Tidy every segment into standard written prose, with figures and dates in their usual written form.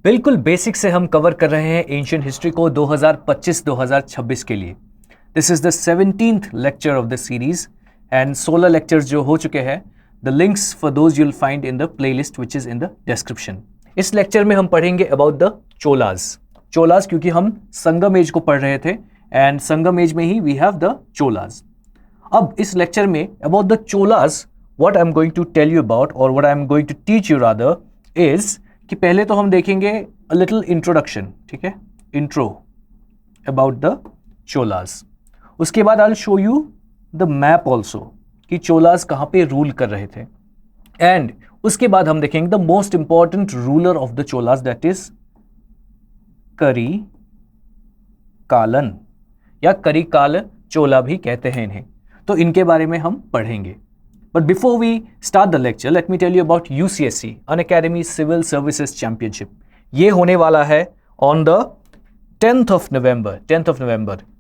बिल्कुल बेसिक से हम कवर कर रहे हैं एंशिएंट हिस्ट्री को 2025-2026 के लिए। This is the 17th lecture of the series and 16 lectures जो हो चुके हैं। The links for those you'll find in the playlist which is in the description. इस लेक्चर में हम पढ़ेंगे अबाउट द चोलाज क्योंकि हम संगम एज को पढ़ रहे थे एंड संगम एज में ही वी हैव द चोलाज। अब इस लेक्चर में about the Cholas what I am going to tell you about और what I am going to teach you rather is कि पहले तो हम देखेंगे अ लिटिल इंट्रोडक्शन, ठीक है, इंट्रो अबाउट द चोलाज। उसके बाद I will show you the map also कि चोलाज कहाँ पे रूल कर रहे थे एंड उसके बाद हम देखेंगे the most important ruler of the Cholas that is Karikalan या करिकाल चोला भी कहते हैं इन्हें। तो इनके बारे में हम पढ़ेंगे। But before we start the lecture, let me tell you about UCSC, Unacademy Civil Services Championship. ये होने वाला है on the 10th of November,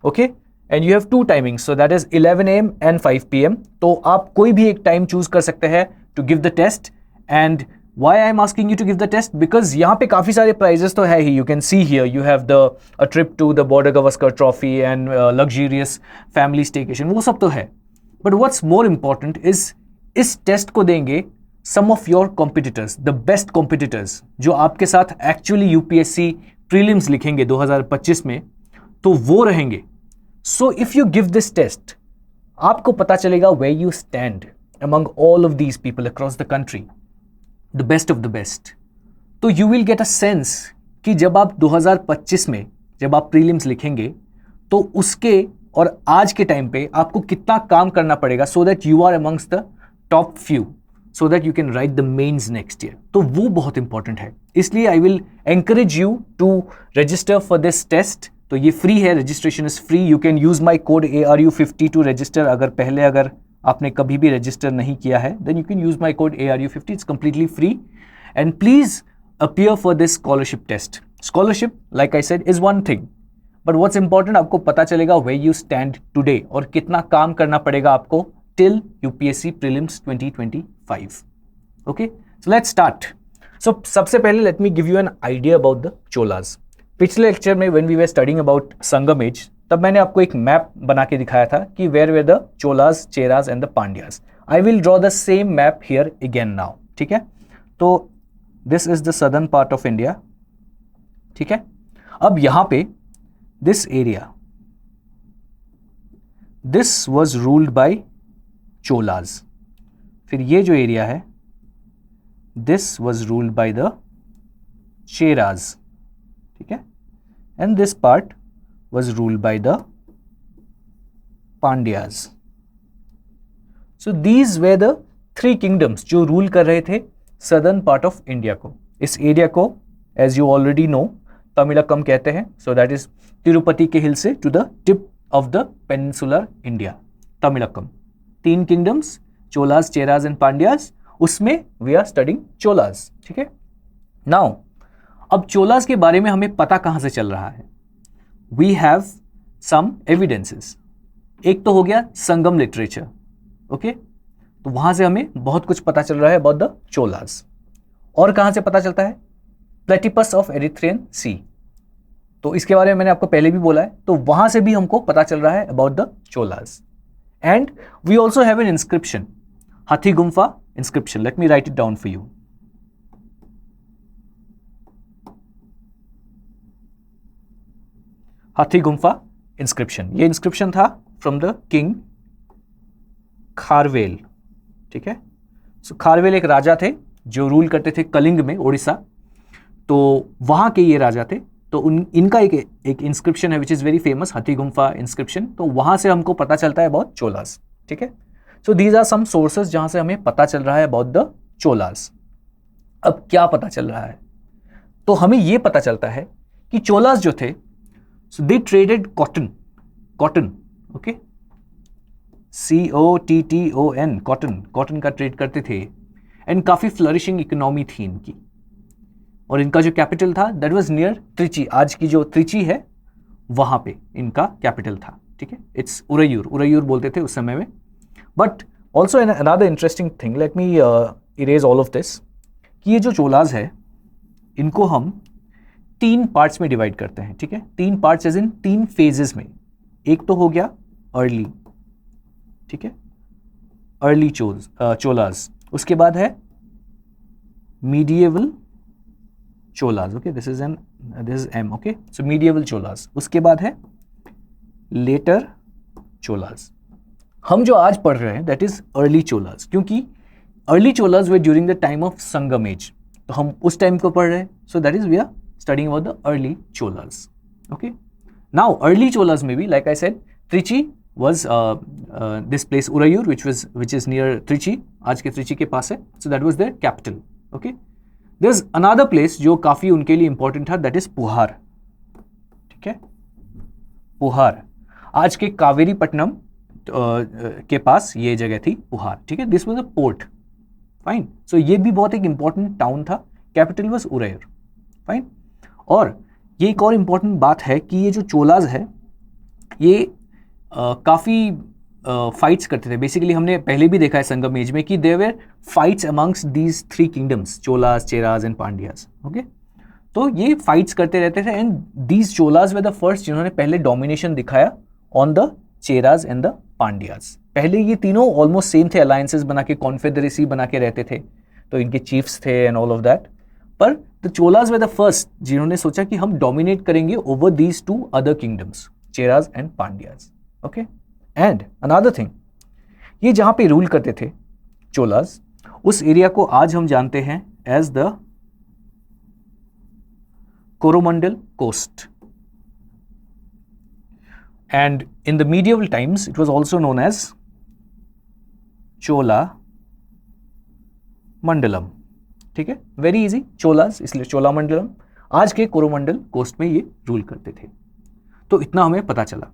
okay? And you have two timings, so that is 11 AM and 5 PM. तो आप कोई भी एक time choose कर सकते हैं to give the test. And why I am asking you to give the test? Because यहाँ पे काफ़ी सारे prizes तो है ही. You can see here, you have a trip to the Border Gavaskar Trophy and luxurious family staycation. वो सब तो है. But what's more important is इस टेस्ट को देंगे some of your competitors, the best competitors जो आपके साथ एक्चुअली यूपीएससी प्रीलिम्स लिखेंगे 2025 में, तो वो रहेंगे। So if you give this test आपको पता चलेगा where you stand among all of these people across the country, the best of the best. तो you will get a sense कि जब आप 2025 में जब आप प्रीलिम्स लिखेंगे तो उसके और आज के टाइम पे आपको कितना काम करना पड़ेगा so that you are amongst the top few, so that you can write the mains next year. तो वो बहुत इंपॉर्टेंट है, इसलिए I will encourage you to register for this test. तो ये फ्री है, registration is free. You can use my code ARU50 to register. अगर आपने कभी भी रजिस्टर नहीं किया है then you can use my code ARU50, it's completely free. And please appear for this scholarship test. Scholarship like I said is one thing, but what's important आपको पता चलेगा वेयर यू स्टैंड टुडे और कितना काम करना पड़ेगा आपको till UPSC prelims 2025. Okay, so let's start. So सबसे पहले let me give you an idea about the cholas. पिछले लेक्चर में when we were studying about Sangam age, तब मैंने आपको एक मैप बना के दिखाया था कि where were the cholas, cheras and the pandyas. I will draw the same map here again now. ठीक है, तो this is the southern part of India. ठीक है, अब यहाँ पे this area, this was ruled by Cholas. फिर ये जो एरिया है this was ruled by the Cheras, ठीक है, and this part was ruled by the Pandyas. So these way the three kingdoms जो रूल कर रहे थे सदर्न पार्ट ऑफ इंडिया को। इस एरिया को as you already know Tamilakam कहते हैं। सो दैट इज तिरुपति के हिल से to the tip of the peninsular India, Tamilakam. तीन किंगडम्स, चोलाज, चेराज एंड पांड्याज, उसमें वी आर स्टडिंग चोलाज, ठीक है। नाउ अब चोलाज के बारे में हमें पता कहां से चल रहा है? We have some evidences. एक तो हो गया संगम लिटरेचर, ओके, तो वहां से हमें बहुत कुछ पता चल रहा है अबाउट द चोलाज। और कहां से पता चलता है? प्लेटिपस ऑफ एरिथ्रियन सी, तो इसके बारे में मैंने आपको पहले भी बोला है, तो वहां से भी हमको पता चल रहा है about the Cholas. And we also have an inscription, Hathi Gumfa inscription. Let me write it down for you. Hathi Gumfa inscription. ये inscription था from the king खारवेल, ठीक है। So खारवेल एक राजा थे जो रूल करते थे कलिंग में, उड़ीसा। तो वहां के ये राजा थे, तो इनका एक इंस्क्रिप्शन है विच इज़ वेरी फेमस, हाथी गुम्फा इंस्क्रिप्शन। तो वहां से हमको पता चलता है अबाउट चोलास, ठीक है। So these are some sources जहां से हमें पता चल रहा है अबाउट द चोलास। अब क्या पता चल रहा है? तो हमें यह पता चलता है कि चोलास जो थे so they traded cotton, okay, COTTON, cotton का ट्रेड करते थे एंड काफी फ्लरिशिंग इकोनॉमी थी इनकी। और इनका जो कैपिटल था दैट वाज नियर त्रिची, आज की जो त्रिची है वहां पे इनका कैपिटल था, ठीक है। इट्स उरैयूर बोलते थे उस समय में। But also another interesting thing, let me erase all of this, कि ये जो चोलाज है इनको हम 3 पार्ट्स में डिवाइड करते हैं, ठीक है, 3 पार्ट्स एज इन 3 फेजेस में। एक तो हो गया अर्ली, ठीक है, अर्ली चोलास, उसके बाद है medieval Cholas, okay, this is um, okay, so medieval Cholas, उसके बाद है लेटर चोलास। हम जो आज पढ़ रहे हैं दैट इज अर्ली चोलास, क्योंकि early Cholas were during the time of Sangam age, तो हम उस टाइम को पढ़ रहे हैं, so that is we are studying about the early Cholas, okay. Now early Cholas में भी like I said Trichy was this place Urayur which is near Trichy, आज के त्रिची के पास है, so that was their capital, okay. There's another place जो काफी उनके लिए important था, that is पुहार, ठीक है, पुहार आज के कावेरी पट्टनम के पास ये जगह थी पुहार, ठीक है, this was a port, fine, so ये भी बहुत एक इंपॉर्टेंट टाउन था, कैपिटल वाज उरैयूर, फाइन। और ये एक और इंपॉर्टेंट बात है कि ये जो चोलाज है ये काफ़ी फाइट्स करते थे, बेसिकली हमने पहले भी देखा है संगम एज में कि there were fights amongst these 3 kingdoms, Cholas, Cheras and Pandyas, okay. तो ये फाइट्स करते रहते थे and these Cholas were the first जिन्होंने पहले डोमिनेशन दिखाया on the Cheras and the Pandyas. पहले ये तीनों ऑलमोस्ट सेम थे, अलायंसेस बना के, कॉन्फेडरेसी बना के रहते थे, तो इनके चीफ्स थे एंड ऑल ऑफ दैट, पर the Cholas were the first जिन्होंने सोचा कि हम डोमिनेट करेंगे over these 2 other kingdoms, Cheras and Pandyas, okay. And another thing, ये जहां पे रूल करते थे चोलास, उस एरिया को आज हम जानते हैं as the Coromandel coast, and in the medieval times it was also known as Chola Mandalam, ठीक है, वेरी इजी, चोलास इसलिए चोला मंडलम, आज के कोरोमंडल कोस्ट में ये रूल करते थे। तो इतना हमें पता चला।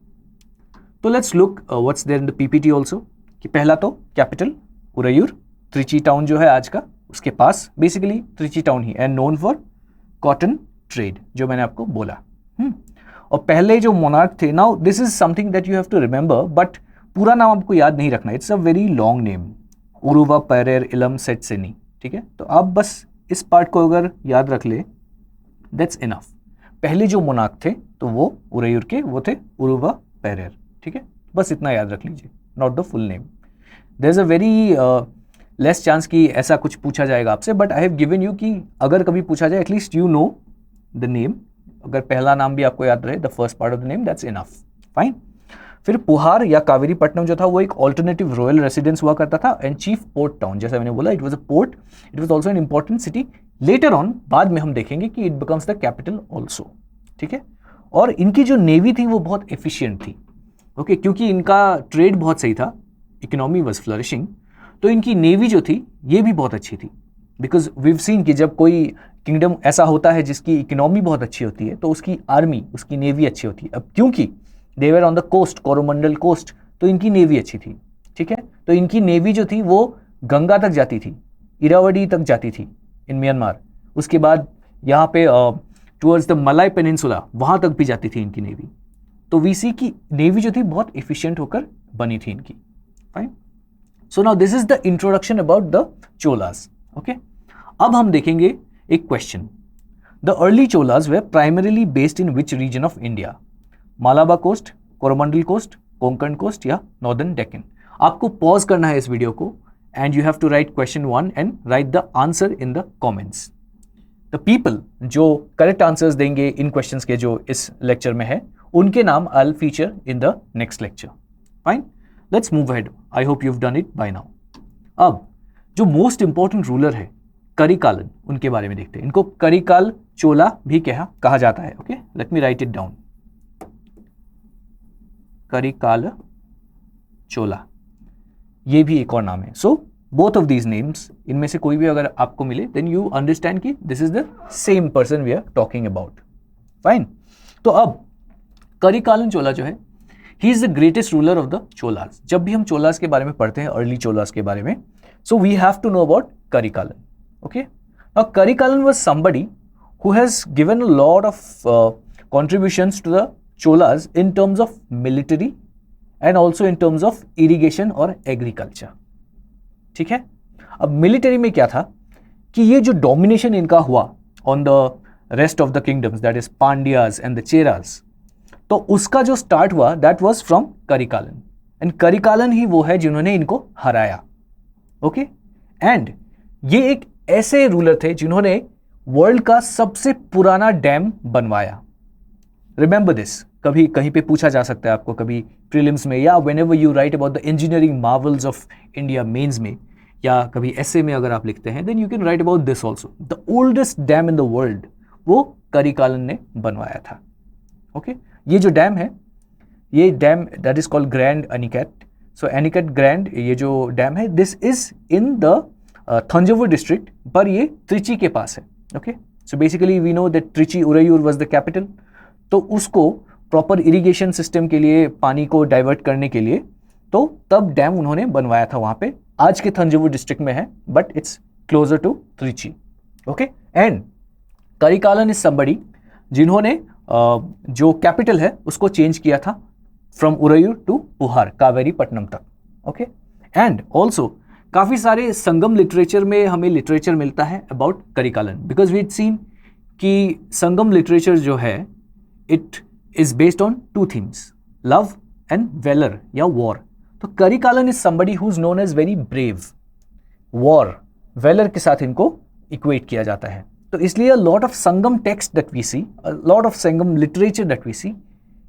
तो let's look what's there in the PPT also, कि पहला तो कैपिटल उरैयूर, त्रिची टाउन जो है आज का, उसके पास बेसिकली त्रिची टाउन ही, and known for cotton trade, जो मैंने आपको बोला। और पहले जो मोनार्क थे, now this is something that you have to remember, but पूरा नाम आपको याद नहीं रखना, it's a very long name, Uruva Perer Ilam Setseni, ठीक है, तो आप बस इस पार्ट को अगर याद रख ले दैट्स इनफ। पहले जो मोनार्क थे तो वो उरैयूर के, वो थे उरुवा पेरेर, ठीक है, बस इतना याद रख लीजिए, not the full name. There is a very less chance कि ऐसा कुछ पूछा जाएगा आपसे, but I have given you कि अगर कभी पूछा जाए at least you know the name, अगर पहला नाम भी आपको याद रहे, the first part of the name, that's enough, fine. फिर पुहार या कावेरी पट्टनम जो था वो एक ऑल्टरनेटिव रॉयल रेसिडेंस हुआ करता था एंड चीफ पोर्ट टाउन, जैसा मैंने बोला, it was a port, it was also an important city. Later on बाद में हम देखेंगे कि it becomes the capital also, ठीक है। और इनकी जो नेवी थी वो बहुत एफिशिएंट थी, ओके, क्योंकि इनका ट्रेड बहुत सही था, इकोनॉमी वाज फ्लरिशिंग, तो इनकी नेवी जो थी ये भी बहुत अच्छी थी, बिकॉज वीव सीन कि जब कोई किंगडम ऐसा होता है जिसकी इकोनॉमी बहुत अच्छी होती है तो उसकी आर्मी, उसकी नेवी अच्छी होती है। अब क्योंकि they were on the coast, Coromandel coast, तो इनकी नेवी अच्छी थी, ठीक है, तो इनकी नेवी जो थी वो गंगा तक जाती थी, इरावदी तक जाती थी इन म्यांमार, उसके बाद यहाँ पे टुवर्ड्स द मलाई पेनिनसुला, वहाँ तक भी जाती थी इनकी नेवी। तो वी सी की नेवी जो थी बहुत एफिशिएंट होकर बनी थी इनकी, fine. So now this is the introduction about the Cholas, okay. अब हम देखेंगे एक question, the early Cholas were primarily based in which region of India, Malabar coast, Coromandel coast, Konkan coast या नॉर्दर्न डेक्कन। आपको पॉज करना है इस वीडियो को and you have to write question 1 and write the answer in the comments. The people जो correct answers देंगे in questions के जो इस लेक्चर में है, उनके नाम I will feature in the next lecture, fine. Let's move ahead, I hope you have done it by now. अब जो मोस्ट इंपॉर्टेंट रूलर है करिकालन, उनके बारे में देखते हैं। इनको करिकाल चोला भी कहा जाता है, okay, let me write it down, Karikala Chola, ये भी एक और नाम है। So both of these names, इनमें से कोई भी अगर आपको मिले देन यू अंडरस्टैंड कि this is the same person we are talking about, fine. तो अब करिकालन चोला जो है, he is the greatest ruler of the Cholas. जब भी हम चोलास के बारे में पढ़ते हैं, अर्ली चोलास के बारे में, so we have to know about Karikalan, okay. Now Karikalan was somebody who has given a lot of contributions to the Cholas in terms of military and also in terms of irrigation और agriculture, ठीक है। अब military में क्या था कि ये जो डोमिनेशन इनका हुआ on the rest of the kingdoms, that is Pandyas and the Cheras, तो उसका जो स्टार्ट हुआ that was from Karikalan, and Karikalan ही वो है जिन्होंने इनको हराया. ओके, एंड ये एक ऐसे रूलर थे जिन्होंने वर्ल्ड का सबसे पुराना डैम बनवाया. रिमेंबर दिस, कभी कहीं पे पूछा जा सकता है आपको, कभी प्रीलिम्स में या whenever you write about the engineering marvels of India mains में, या कभी ऐसे में अगर आप लिखते हैं, then you can write about this also. The oldest dam in the world वो करिकालन ने बनवाया था. ओके, ये जो डैम है, ये dam that is called Grand Anicut. So Anicut grand ये जो डैम है, this is in the Thanjavur district, पर ये त्रिची के पास है. Okay, so basically we know that Trichy Uraiyur was the capital, तो उसको प्रॉपर इरिगेशन सिस्टम के लिए, पानी को डाइवर्ट करने के लिए, तो तब डैम उन्होंने बनवाया था वहां पे. आज के थंजावुर डिस्ट्रिक्ट में है, but it's closer to Trichy. Okay, and Karikalan is somebody जिन्होंने जो कैपिटल है उसको चेंज किया था फ्रॉम उरैयूर टू पुहार, कावेरी पट्टनम तक. ओके, एंड ऑल्सो काफी सारे संगम लिटरेचर में हमें लिटरेचर मिलता है about Karikalan, because we seen कि संगम लिटरेचर जो है it is based on two themes, love and valour या वॉर. तो Karikalan is somebody who is known as very brave. War, valour के साथ इनको इक्वेट किया जाता है. तो इसलिए lot of Sangam text that we see, lot of Sangam literature that we see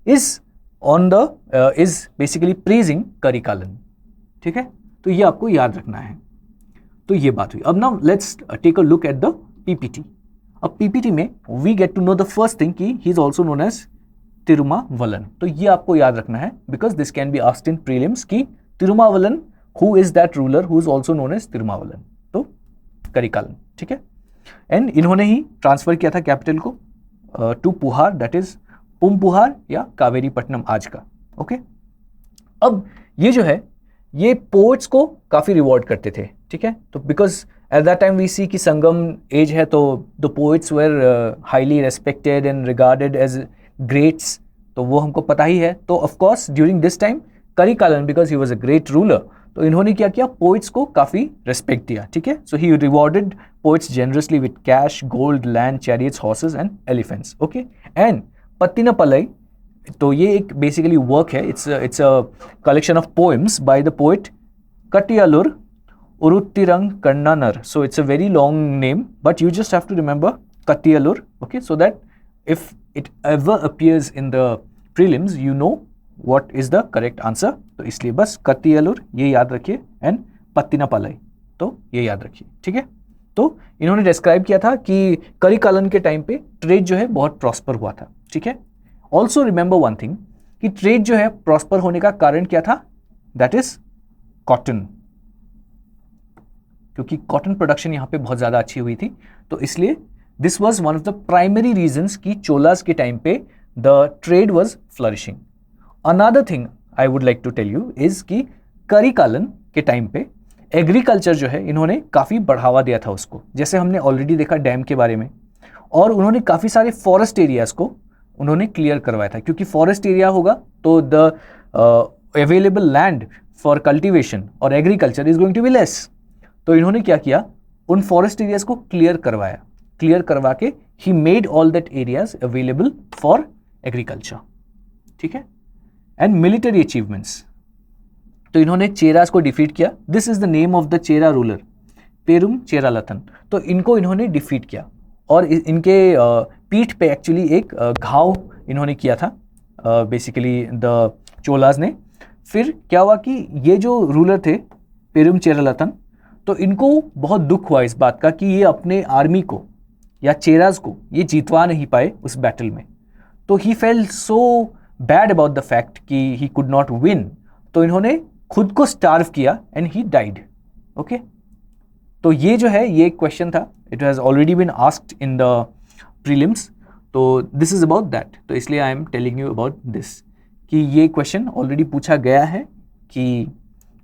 is on the is basically praising Karikalan. ठीक है, तो ये आपको याद रखना है. तो ये बात हुई. अब now let's take a look at the PPT. अब पीपीटी में we get to know the first thing कि he is also known as Tirumavalan. तो ये आपको याद रखना है, because this can be asked in prelims कि Tirumavalan who is that ruler who is also known as Tirumavalan. तो करिकालन. ठीक है, एंड इन्होंने ही ट्रांसफर किया था कैपिटल को टू पुहार, दैट इज पुमपुहार या कावेरी पट्टनम आज का. ओके, अब ये जो है ये पोएट्स को काफी रिवॉर्ड करते थे. ठीक है, तो because at that time we see कि संगम एज है, तो the poets were highly respected and regarded as greats, तो वो हमको पता ही है. तो of course during this time Karikalan, because he was a great ruler, तो इन्होंने क्या किया, पोइट्स को काफी रेस्पेक्ट दिया. ठीक है, so he rewarded poets generously with cash, gold, land, chariots, horses and elephants. Okay, and Pattinappalai, तो ये एक बेसिकली वर्क है, it's a collection of poems by the poet Katiyalur Uruttirang Kannanar. So it's a very long name, but you just have to remember Katiyalur. Okay, so that if it ever appears in the prelims you know what is the correct answer. तो इसलिए बस कत्तियलुर ये याद रखिए and Pattinappalai, तो ये याद रखिए. ठीक है, तो इन्होंने डिस्क्राइब किया था कि करिकालन के टाइम पे ट्रेड जो है बहुत प्रॉस्पर हुआ था. ठीक है, ऑल्सो रिमेंबर वन थिंग कि ट्रेड जो है प्रॉस्पर होने का कारण क्या था, दैट इज कॉटन, क्योंकि कॉटन प्रोडक्शन यहाँ पे बहुत ज्यादा अच्छी हुई थी. तो इसलिए This was one of the primary reasons कि चोलास के टाइम पे the trade was flourishing. Another thing I would like to tell you is कि करिकालन के टाइम पे एग्रीकल्चर जो है इन्होंने काफ़ी बढ़ावा दिया था उसको, जैसे हमने ऑलरेडी देखा डैम के बारे में, और उन्होंने काफ़ी सारे फॉरेस्ट एरियाज को उन्होंने क्लियर करवाया था, क्योंकि फॉरेस्ट एरिया होगा तो the available land for cultivation और agriculture is going to be less. तो इन्होंने क्या किया, उन फॉरेस्ट एरियाज को क्लियर करवा के he made all that areas available for agriculture. ठीक है, एंड मिलिट्री अचीवमेंट्स, तो इन्होंने चेरास को डिफीट किया. This is the name of the Chera ruler, Perum Cheralathan. तो इनको इन्होंने डिफीट किया, और इनके पीठ पे एक्चुअली एक घाव इन्होंने किया था बेसिकली द चोलास ने. फिर क्या हुआ कि ये जो रूलर थे पेरुम चेरालथन, तो इनको बहुत दुख हुआ इस बात का कि ये अपने आर्मी को या चेरास को ये जीतवा नहीं पाए उस बैटल में. तो he felt so bad about the fact कि ही कुड नॉट विन, तो इन्होंने खुद को स्टार्व किया एंड ही डाइड. ओके, तो ये जो है ये एक क्वेश्चन था, it has already been asked in the prelims, तो दिस इज अबाउट दैट. तो इसलिए I am telling you about this कि ये क्वेश्चन ऑलरेडी पूछा गया है कि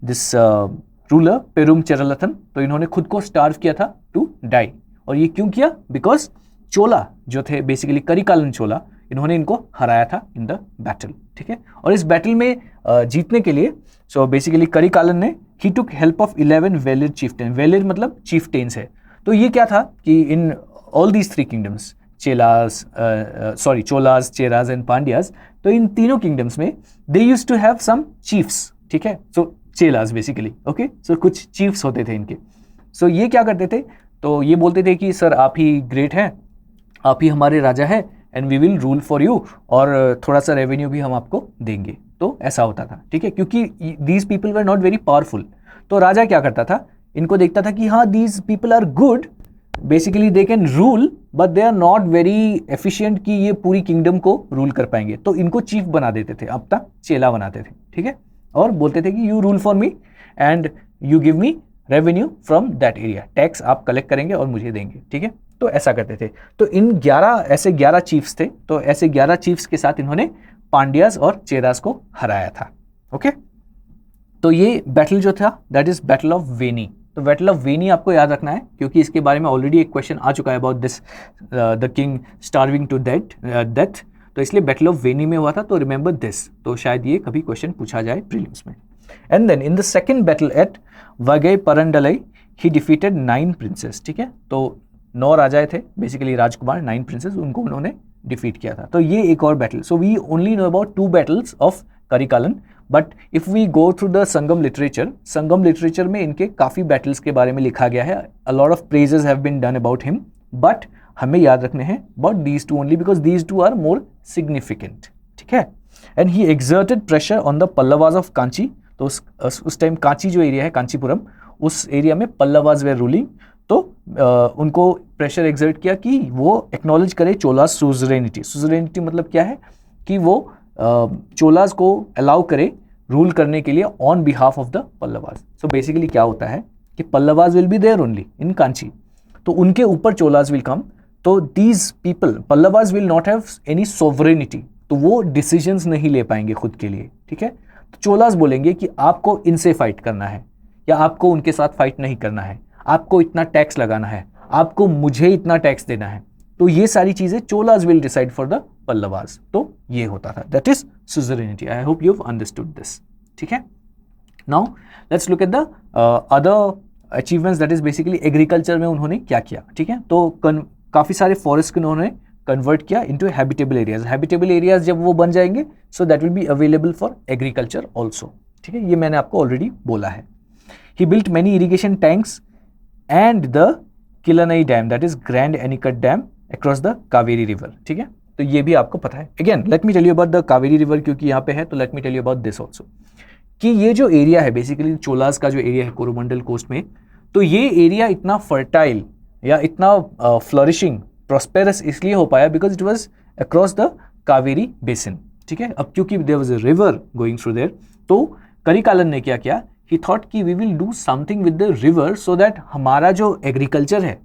दिस रूलर पेरुम चेरालथन, तो इन्होंने खुद को स्टार्व किया था टू डाई. और ये क्यों किया, बिकॉज चोला जो थे बेसिकली करिकालन चोला, इन्होंने इनको हराया था इन द बैटल. ठीक है, और इस बैटल में जीतने के लिए सो बेसिकली करिकालन ने ही took help of 11 Velir chieftain. Velir मतलब चीफ्टेन्स है. तो ये क्या था कि in all these 3 kingdoms Chelas, Cholas, Cheras and Pandyas, तो इन तीनों किंगडम्स में they used to have some chiefs, ठीक है, सो चेलास बेसिकली, ओके, सो कुछ चीफ्स होते थे इनके। सो ये क्या करते थे, तो ये बोलते थे कि सर आप ही ग्रेट हैं, आप ही हमारे राजा है, and we will rule for you, और थोड़ा सा रेवेन्यू भी हम आपको देंगे। तो ऐसा होता था, ठीक है, क्योंकि these people were not very powerful. तो राजा क्या करता था, इनको देखता था कि हाँ these people are good, basically they can rule but they are not very efficient कि ये पूरी किंगडम को रूल कर पाएंगे, तो इनको चीफ बना देते थे, अब तक चेला बनाते थे, ठीक है, और बोलते थे कि you rule for me and you give me revenue from that area, tax आप कलेक्ट करेंगे और मुझे देंगे, ठीक है। तो ऐसा करते थे। तो इन 11 चीफ्स थे, तो ऐसे 11 चीफ्स के साथ इन्होंने पांड्यास और चेरास को हराया था, ओके। तो ये बैटल जो था दैट इज बैटल ऑफ वेनी। तो बैटल ऑफ वेनी आपको याद रखना है, क्योंकि इसके बारे में ऑलरेडी एक क्वेश्चन आ चुका है about this the king starving to death, तो इसलिए बैटल ऑफ वेनी में हुआ था, तो रिमेंबर दिस, तो शायद ये कभी क्वेश्चन पूछा जाए प्रीलिम्स में। And then in the second battle at Vagai Parandalai he defeated 9 princes, ठीक है, तो 9 राजाएं थे, बेसिकली राजकुमार, 9 प्रिंसेस, उनको उन्होंने डिफीट किया था। तो ये एक और battle. So we only know about 2 battles of Karikalan, but if we go through the Sangam literature में इनके काफ़ी बैटल्स के बारे में लिखा गया है, a lot of praises have been done about him, but हमें याद रखने हैं about these 2 only because these 2 are more significant, ठीक है। And he exerted pressure on the Pallavas of Kanchi, तो उस टाइम कांची जो एरिया है, कांचीपुरम, उस एरिया में पल्लवाज वेर रूलिंग, तो उनको प्रेशर एक्सर्ट किया कि वो एक्नॉलेज करे चोलास सुजरेनिटी मतलब क्या है कि वो चोलास को अलाउ करे रूल करने के लिए on behalf of the Pallavas. So basically क्या होता है कि Pallavas will be there only in Kanchi, तो उनके ऊपर चोलास विल कम, तो these people Pallavas will not have any sovereignty, तो वो डिसीजंस नहीं ले पाएंगे खुद के लिए, ठीक है। तो चोलास बोलेंगे कि आपको इनसे फाइट करना है या आपको उनके साथ फाइट नहीं करना है, आपको इतना टैक्स लगाना है, आपको मुझे इतना टैक्स देना है, तो ये सारी चीजें Cholas will decide for the Pallavas. तो ये होता था, that is suzerainty. I hope you have understood this, ठीक है। Now let's look at the other achievements, that is basically agriculture में उन्होंने क्या किया, ठीक है। तो काफी सारे फॉरेस्ट को उन्होंने कन्वर्ट किया इनटू हैबिटेबल एरियाज जब वो बन जाएंगे, so that will be available for agriculture also, ठीक है, ये मैंने आपको ऑलरेडी बोला है। He built many irrigation tanks and the Kallanai dam, that is Grand Anicut dam across the Kaveri river, ठीक है, तो ये भी आपको पता है। Again let me tell you about the Kaveri river, क्योंकि यहाँ पे है, तो let me tell you about this also, कि ये जो एरिया है बेसिकली चोलास का जो एरिया है कोरोमंडल कोस्ट में, तो ये एरिया इतना फर्टाइल या इतना फ्लरिशिंग प्रॉस्पेरस इसलिए हो पाया because it was across the Kaveri basin, ठीक है। अब क्योंकि there was a river going through there, तो करिकालन ने क्या किया, ही थॉट कि we will do something with the river so that हमारा जो एग्रीकल्चर है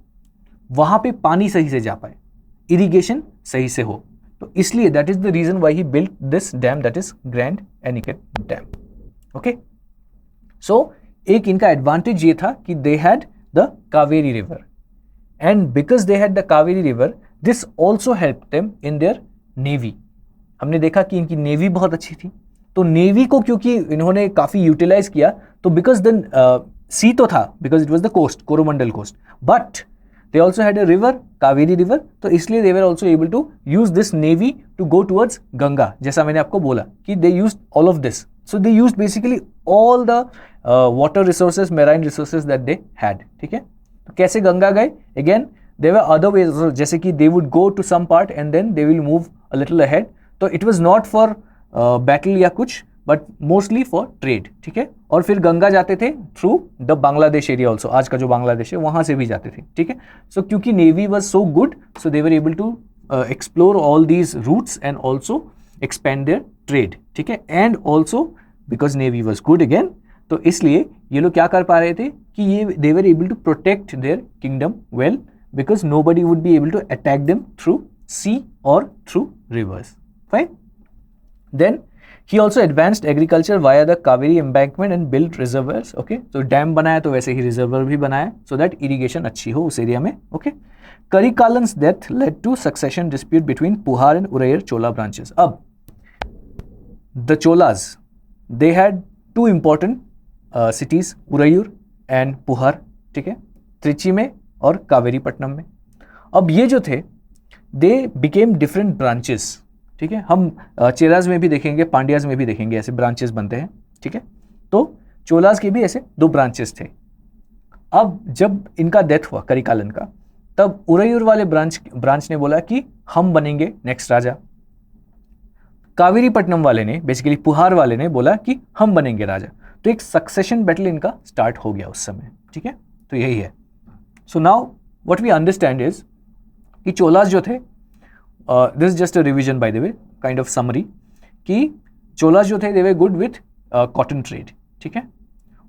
वहां पे पानी सही से जा पाए, इरिगेशन सही से हो, तो इसलिए that is the reason why he built this dam, that is Grand Anicut dam, okay. So एक इनका एडवांटेज ये था कि they had the Kaveri river, and because they had the Kaveri river this also help them in their navy. हमने देखा कि इनकी navy बहुत अच्छी थी, तो नेवी को क्योंकि इन्होंने काफी यूटिलाइज किया, तो बिकॉज देन सी तो था, because it was the coast, Coromandel coast, but they also had a river, Kaveri river, तो इसलिए they were also able to use this navy to go towards Ganga, जैसा मैंने आपको बोला कि they use all of this, so they use basically all the water resources, marine resources that they had, ठीक है। तो कैसे गंगा गए, again there were other ways, जैसे कि they would go to some part and then they will move a little ahead, तो it was not for battle या कुछ, बट मोस्टली फॉर ट्रेड, ठीक है। और फिर गंगा जाते थे through the Bangladesh area also, आज का जो बांग्लादेश है वहां से भी जाते थे, ठीक है। सो क्योंकि navy was so good, so they were able to explore all these routes and also expand their trade, ठीक है। And also because navy was good again, तो इसलिए ये लोग क्या कर पा रहे थे कि ये they were able to protect their kingdom well, because nobody would be able to attack them through sea और through rivers, fine. Then he also advanced agriculture via the Kaveri embankment and built reservoirs, okay, तो dam बनाया तो वैसे ही reservoir भी बनाया so that irrigation अच्छी हो उस एरिया में, okay. Karikalan's death led to succession dispute between Puhar and Urayur Chola branches. अब the Cholas they had two important cities, Urayur and Puhar, ठीक है, त्रिची में और कावेरीपट्टनम में। अब ये जो थे दे बिकेम डिफरेंट ब्रांचेस, ठीक है। हम चेराज में भी देखेंगे, पांड्याज में भी देखेंगे ऐसे ब्रांचेस बनते हैं, ठीक है। तो चोलाज के भी ऐसे 2 ब्रांचेस थे। अब जब इनका डेथ हुआ करिकालन का, तब उरैयूर वाले ब्रांच ने बोला कि हम बनेंगे नेक्स्ट राजा। कावेरीपट्टनम वाले ने, बेसिकली पुहार वाले ने बोला कि हम बनेंगे राजा। तो एक सक्सेशन बैटल इनका स्टार्ट हो गया उस समय, ठीक है। तो यही है। So now what we understand is कि चोलास जो थे, this just a revision by the way, kind of summary, कि चोलास जो थे they were good with cotton trade, ठीक है।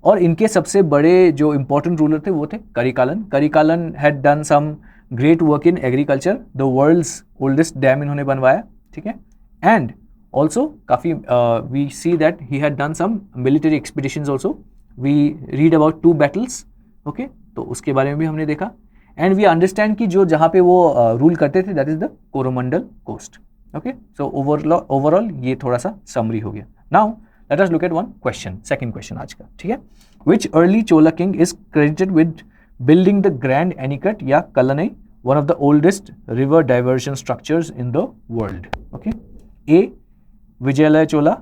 और इनके सबसे बड़े जो इंपॉर्टेंट रूलर थे वो थे Karikalan. Karikalan had done some great work in agriculture, the world's oldest dam इन्होंने बनवाया, ठीक है। एंड ऑल्सो काफ़ी we see that he had done some military expeditions also, we read about 2 battles, okay. तो उसके बारे में भी हमने देखा। एंड वी अंडरस्टैंड कि जो जहाँ पे वो रूल करते थे that is the Coromandel coast, okay. So overall ये थोड़ा सा समरी हो गया। Now let us look at one question, second question आज का, ठीक है। Which early Chola king is credited with building the grand Anicut या Kallanai, one of the oldest river diversion structures in the world, okay. A Vijayalaya Chola,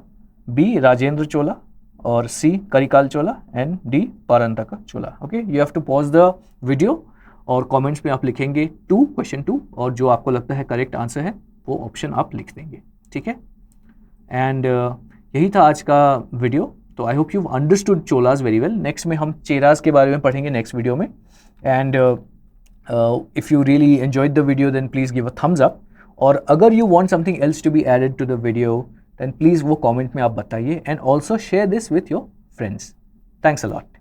B Rajendra Chola, और C Karikala Chola, and D Parantaka Chola, okay. You have to pause the video और comments में आप लिखेंगे 2, question 2, और जो आपको लगता है करेक्ट आंसर है वो ऑप्शन आप लिख देंगे, ठीक है। एंड यही था आज का वीडियो। तो I hope you understood Cholas very well. Next में हम चेराज के बारे में पढ़ेंगे नेक्स्ट वीडियो में। And if you really enjoyed the video then please give a thumbs up, और अगर you want something else to be added to the video then please वो कमेंट में आप बताइए, and also share this with your friends. Thanks a lot.